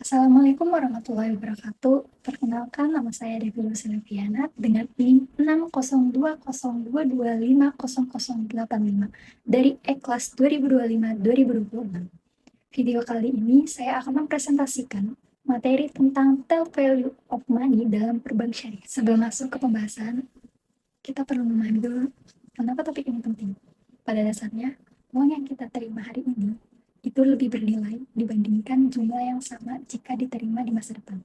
Assalamualaikum warahmatullahi wabarakatuh. Perkenalkan, nama saya Devi Luciana dengan NIM 60202250085 dari E-Kelas 2025-2026. Video kali ini saya akan mempresentasikan materi tentang Tell Value of Money dalam perbank syariah. Sebelum masuk ke pembahasan, kita perlu memahami dulu kenapa topik ini penting. Pada dasarnya, uang yang kita terima hari ini itu lebih bernilai dibandingkan jumlah yang sama jika diterima di masa depan.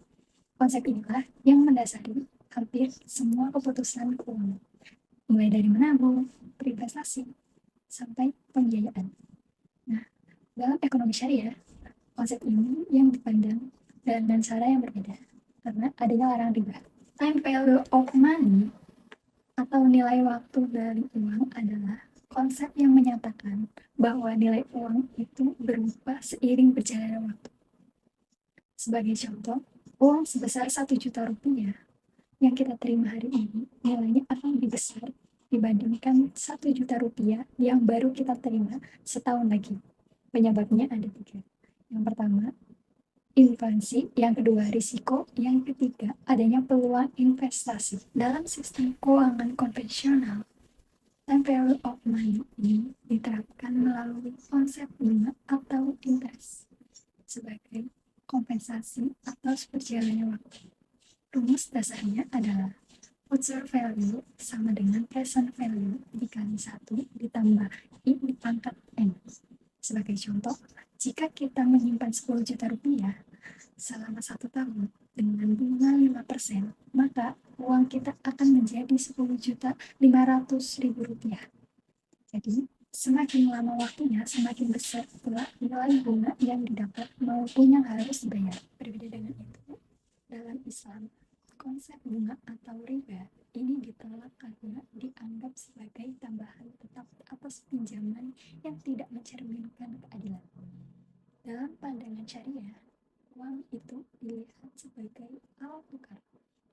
Konsep inilah yang mendasari hampir semua keputusan keuangan, mulai dari menabung, berinvestasi, sampai pembiayaan. Nah, dalam ekonomi syariah, konsep ini yang dipandang dengan cara yang berbeda, karena adanya larangan riba. Time value of money atau nilai waktu dari uang adalah konsep yang menyatakan bahwa nilai uang itu berubah seiring berjalannya waktu. Sebagai contoh, uang sebesar 1 juta rupiah yang kita terima hari ini nilainya akan lebih besar dibandingkan 1 juta rupiah yang baru kita terima setahun lagi. Penyebabnya ada 3. Yang pertama, inflasi, yang kedua risiko, yang ketiga adanya peluang investasi. Dalam sistem keuangan konvensional, time value of money ini diterapkan melalui konsep bunga atau interest sebagai kompensasi atas berjalannya waktu. Rumus dasarnya adalah future value sama dengan present value dikali 1 ditambah I dipangkat N. Sebagai contoh, jika kita menyimpan 10 juta rupiah selama 1 tahun dengan bunga 5%, maka uang kita akan menjadi 10.500.000 rupiah. Jadi, semakin lama waktunya, semakin besar pula nilai bunga yang didapat maupun yang harus dibayar. Berbeda dengan itu, dalam Islam, konsep bunga atau riba ini ditolak karena dianggap sebagai tambahan tetap atas pinjaman yang tidak mencerminkan keadilan. Dalam pandangan syariah, uang itu dilihat sebagai alat tukar,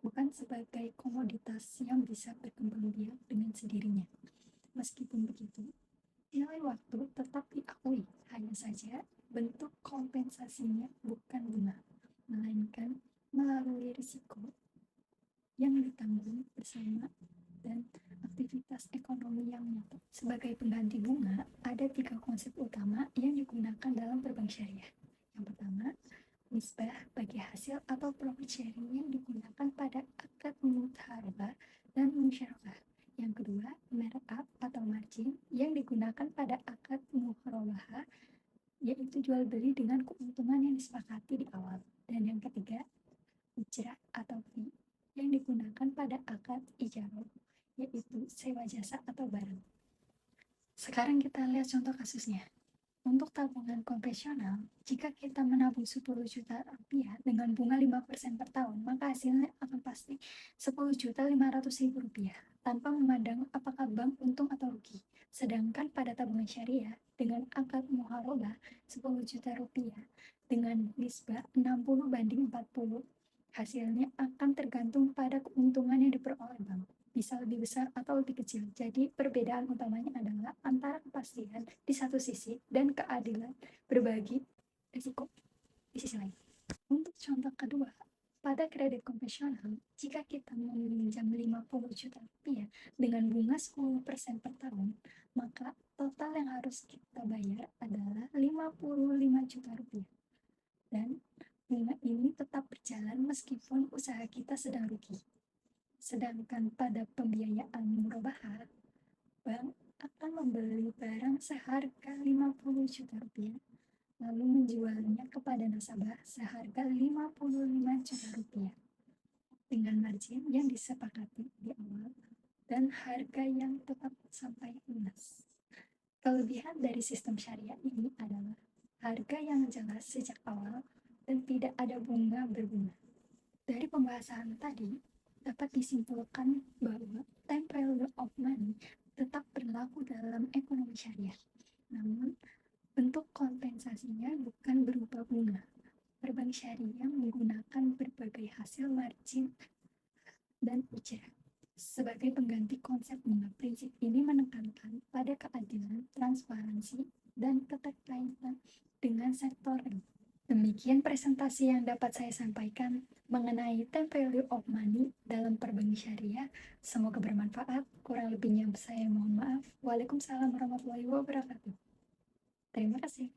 bukan sebagai komoditas yang bisa berkembang biak dengan sendirinya. Meskipun begitu, nilai waktu tetap diakui, hanya saja bentuk kompensasinya bukan bunga, melainkan melalui risiko yang ditanggung bersama dan aktivitas ekonomi yang nyata. Sebagai pengganti bunga, ada 3 konsep utama yang digunakan dalam perbank syariah. Yang pertama, nisbah bagi hasil atau profit sharing yang digunakan pada akad mudharabah dan musyarakah. Yang kedua, markup atau margin yang digunakan pada akad muharabah, yaitu jual beli dengan keuntungan yang disepakati di awal. Dan yang ketiga, ujrah atau fee yang digunakan pada akad ijarah, yaitu sewa jasa atau barang. Sekarang kita lihat contoh kasusnya. Untuk tabungan konvensional, jika kita menabung 10 juta rupiah dengan bunga 5% per tahun, maka hasilnya akan pasti 10.500.000 rupiah, tanpa memandang apakah bank untung atau rugi. Sedangkan pada tabungan syariah, dengan akad muharabah 10 juta rupiah, dengan nisbah 60/40, hasilnya akan tergantung pada keuntungan yang diperoleh bank. Bisa lebih besar atau lebih kecil. Jadi perbedaan utamanya adalah antara kepastian di satu sisi dan keadilan berbagi risiko di sisi lain. Untuk contoh kedua, pada kredit konvensional, jika kita meminjam 50 juta rupiah dengan bunga 10% per tahun, maka total yang harus kita bayar adalah 55 juta rupiah. Dan bunga ini tetap berjalan meskipun usaha kita sedang rugi. Sedangkan pada pembiayaan murabahah, bank akan membeli barang seharga 50 juta rupiah, lalu menjualnya kepada nasabah seharga 55 juta rupiah, dengan margin yang disepakati di awal dan harga yang tetap sampai lunas. Kelebihan dari sistem syariah ini adalah harga yang jelas sejak awal dan tidak ada bunga berbunga. Dari pembahasan tadi, dapat disimpulkan bahwa time value of money tetap berlaku dalam ekonomi syariah. Namun, bentuk kompensasinya bukan berupa bunga. Perbank syariah menggunakan berbagai hasil margin dan ujrah sebagai pengganti konsep bunga. Prinsip ini menekankan pada keadilan, transparansi, dan keterkaitan dengan sektor real. Demikian presentasi yang dapat saya sampaikan mengenai 10 value of money dalam perbankan syariah. Semoga bermanfaat. Kurang lebihnya saya mohon maaf. Waalaikumsalam warahmatullahi wabarakatuh. Terima kasih.